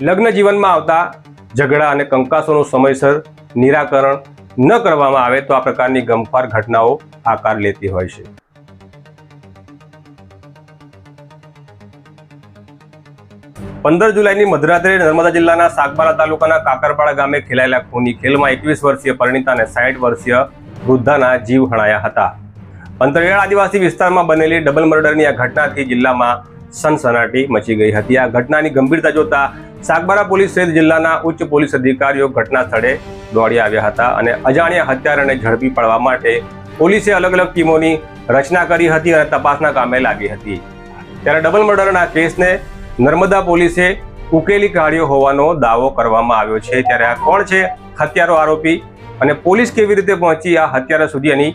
લગ્ન જીવનમાં આવતા ઝઘડા અને કંકાસોનું સમયસર નિરાકરણ ન કરવામાં આવે તો આ પ્રકારની ગમખ્વાર ઘટનાઓ આકાર લેતી હોય છે। 15 જુલાઈની મધરાત્રે નર્મદા જિલ્લાના સાગબારા તાલુકાના કાકરપાડા ગામે ખેલાયેલા ખૂની ખેલમાં 21 વર્ષીય પરિણીતા અને 60 વર્ષીય વૃદ્ધાના જીવ હણાયા હતા। અંતરિયાળ આદિવાસી વિસ્તારમાં બનેલી ડબલ મર્ડરની આ ઘટનાથી જિલ્લામાં સનસનાટી મચી ગઈ હતી। આ ઘટનાની ગંભીરતા જોતા સાગબારા પોલીસ સહિત જિલ્લાના ઉચ્ચ પોલીસ અધિકારીઓ ઘટના સ્થળે દોડી આવ્યા હતા અને અજાણ્યા હત્યારાને ઝડપી પાડવા માટે પોલીસે અલગ અલગ ટીમોની રચના કરી હતી અને તપાસના કામે લાગી હતી। ત્યારે ડબલ મર્ડરના કેસને નર્મદા પોલીસે ઉકેલી કાઢ્યો હોવાનો દાવો કરવામાં આવ્યો છે। ત્યારે આ કોણ છે હત્યારો આરોપી અને પોલીસ કેવી રીતે પહોંચી આ હત્યારા સુધી એની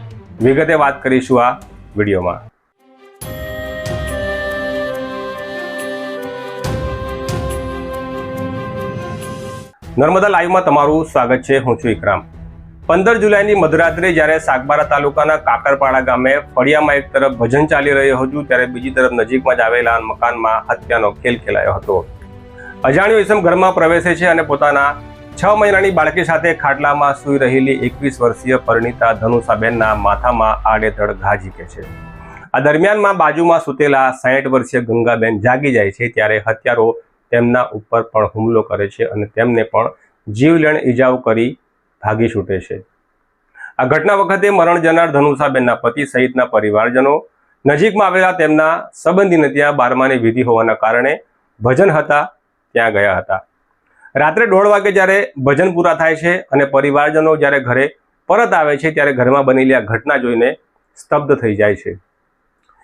વિગતે વાત કરીશું આ વિડીયોમાં। નર્મદા લાઈવમાં તમારું સ્વાગત છે। હું છું ઇકરામ। 15 જુલાઈની મધરાત્રે જ્યારે સાગબારા તાલુકાના કાકરપાડા ગામે ફળિયામાં એક તરફ ભજન ચાલી રહ્યું હતું ત્યારે બીજી તરફ નજીકમાં જ આવેલા મકાનમાં હત્યાનો ખેલ ખેલાયો હતો। અજાણ્યો ઇસમ ઘરમાં પ્રવેશે છે અને પોતાના 6 મહિનાની બાળકી સાથે ખાટલામાં સૂઈ રહેલી 21 વર્ષીય પરિણીતા ધનુષાબેનના માથામાં આડેધડ ઘા ઝીકે છે। આ દરમિયાનમાં બાજુમાં સૂતેલા 60 વર્ષીય ગંગાબેન જાગી જાય છે ત્યારે હત્યારો તેમના ઉપર પણ હુમલો કરે છે અને તેમને પણ જીવલેણ ઈજાઓ કરી ભાગી છૂટે છે। આ ઘટના વખતે મરણ જનાર ધનુષાબેનના પતિ સહિતના પરિવારજનો નજીકમાં આવેલા તેમના સંબંધીને ત્યાં 12માની વિધિ હોવાના કારણે ભજન હતા ત્યાં ગયા હતા। રાત્રે 1:30 વાગે જ્યારે ભજન પૂરા થાય છે અને પરિવારજનો જ્યારે ઘરે પરત આવે છે ત્યારે ઘરમાં બનેલી આ ઘટના જોઈને સ્તબ્ધ થઈ જાય છે।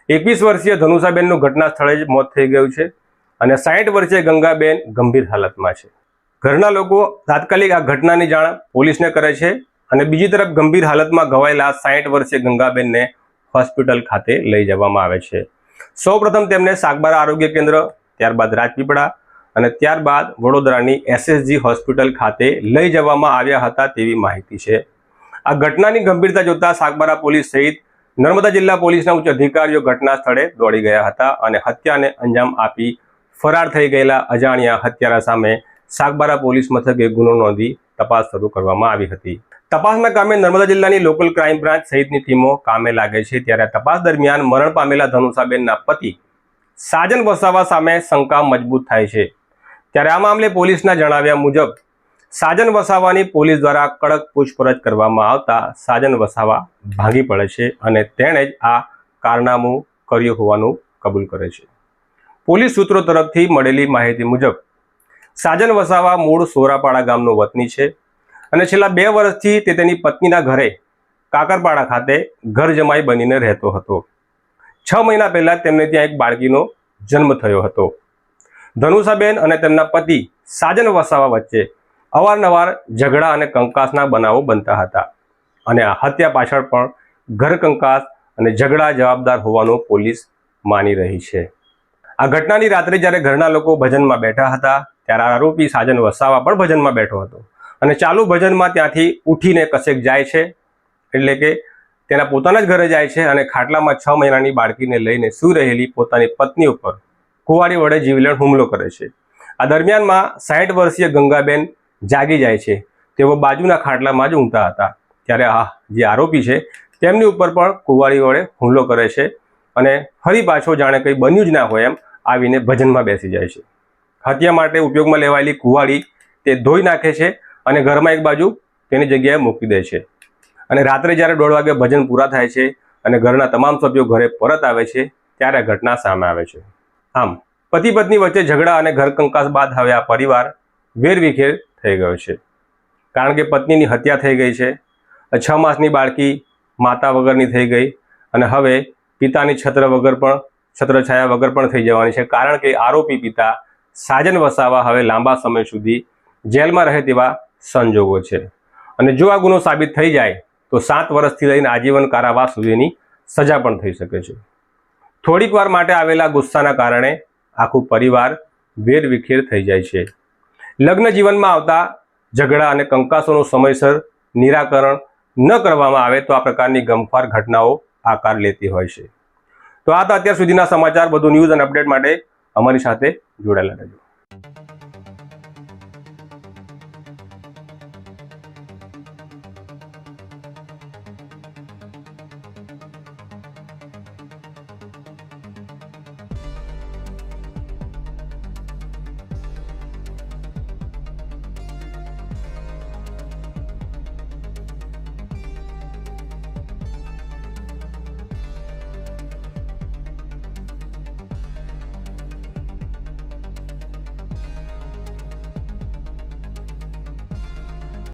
21 વર્ષીય ધનુષાબેનનું ઘટના સ્થળે જ મોત થઈ ગયું છે અને 60 વર્ષીય ગંગાબેન ગંભીર હાલતમાં છે। ઘરના લોકો તાત્કાલિક આ ઘટનાની જાણ પોલીસને કરે છે અને બીજી તરફ ગંભીર હાલતમાં ઘવાયેલા 60 વર્ષીય ગંગાબેનને હોસ્પિટલ ખાતે લઈ જવામાં આવે છે। સૌપ્રથમ તેમને સાગબારા આરોગ્ય કેન્દ્ર, ત્યારબાદ રાજપીપળા અને ત્યારબાદ વડોદરાની SSG હોસ્પિટલ ખાતે લઈ જવામાં આવ્યા હતા તેવી માહિતી છે। આ ઘટનાની ગંભીરતા જોતા સાગબારા પોલીસ સહિત નર્મદા જિલ્લા પોલીસના ઉચ્ચ અધિકારીઓ ઘટના સ્થળે દોડી ગયા હતા અને હત્યાને અંજામ આપી ફરાર થઈ ગયેલા અજાણ્યા હત્યારા સામે સાગબારા પોલીસ મથકે ગુનો નોંધી તપાસ શરૂ કરવામાં આવી હતી। તપાસના કામે નર્મદા જિલ્લાની લોકલ ક્રાઇમ બ્રાન્ચ સહિતની ટીમો કામે લાગે છે। ત્યારે તપાસ દરમિયાન મરણ પામેલા ધનુષાબેનના પતિ સાજન વસાવા સામે શંકા મજબૂત થાય છે। ત્યારે આ મામલે પોલીસના જણાવ્યા મુજબ સાજન વસાવાની પોલીસ દ્વારા કડક પૂછપરછ કરવામાં આવતા સાજન વસાવા ભાંગી પડે છે અને તેણે જ આ કારનામું કર્યું હોવાનું કબૂલ કરે છે। પોલીસ સૂત્રો તરફથી મળેલી માહિતી મુજબ સાજન વસાવા મૂળ સોરાપાડા ગામનો વતની છે અને છેલ્લા 2 વર્ષથી તે તેની પત્નીના ઘરે કાકરપાડા ખાતે ઘર જમાઈ બનીને રહેતો હતો। 6 મહિના પહેલા તેમને ત્યાં એક બાળકીનો જન્મ થયો હતો। ધનુષાબેન અને તેમના પતિ સાજન વસાવા વચ્ચે અવારનવાર ઝઘડા અને કંકાસના બનાવો બનતા હતા અને આ હત્યા પાછળ પણ ઘર કંકાસ અને ઝઘડા જવાબદાર હોવાનું પોલીસ માની રહી છે। આ ઘટનાની રાત્રે જ્યારે ઘરના લોકો ભજનમાં બેઠા હતા ત્યારે આરોપી સાજન વસાવા પણ ભજનમાં બેઠો હતો અને ચાલુ ભજનમાં ત્યાંથી ઉઠીને કશેક જાય છે, એટલે કે તેના પોતાના જ ઘરે જાય છે અને ખાટલામાં 6 મહિનાની બાળકીને લઈને સૂઈ રહેલી પોતાની પત્ની ઉપર કુંવાડી વડે જીવલેણ હુમલો કરે છે। આ દરમિયાનમાં 60 વર્ષીય ગંગાબેન જાગી જાય છે। તેઓ બાજુના ખાટલામાં જ ઊંઘતા હતા ત્યારે આ જે આરોપી છે તેમની ઉપર પણ કુંવાડી વડે હુમલો કરે છે અને ફરી પાછો જાણે કંઈ બન્યું જ ના હોય એમ આવીને ભજનમાં બેસી જાય છે। હત્યા માટે ઉપયોગમાં લેવાયેલી કુંવાડી તે ધોઈ નાખે છે અને ઘરમાં એક બાજુ તેની જગ્યાએ મૂકી દે છે અને રાત્રે જ્યારે 1:30 વાગે ભજન પૂરા થાય છે અને ઘરના તમામ સભ્યો ઘરે પરત આવે છે ત્યારે આ ઘટના સામે આવે છે। આમ પતિ પત્ની વચ્ચે ઝઘડા અને ઘર કંકાસ બાદ હવે આ પરિવાર વેરવિખેર થઈ ગયો છે કારણ કે પત્નીની હત્યા થઈ ગઈ છે, 6 માસની બાળકી માતા વગરની થઈ ગઈ અને હવે પિતાની છત્રછાયા વગર પણ થઈ જવાની છે કારણ કે આરોપી પિતા સાજન વસાવા હવે લાંબા સમય સુધી જેલમાં રહે તેવા સંજોગો છે અને જો આ ગુનો સાબિત થઈ જાય તો 7 વર્ષથી લઈને આજીવન કારાવાસ સુધીની સજા પણ થઈ શકે છે। થોડીક વાર માટે આવેલા ગુસ્સાના કારણે આખું પરિવાર વેરવિખેર થઈ જાય છે। લગ્ન જીવનમાં આવતા ઝઘડા અને કંકાસોનું સમયસર નિરાકરણ ન કરવામાં આવે તો આ પ્રકારની ગમખ્વાર ઘટનાઓ આકાર લેતી હોય છે। તો આ હતા અત્યાર સુધીના સમાચાર। વધુ ન્યૂઝ અને અપડેટ માટે અમારી સાથે જોડાયેલા રહેજો।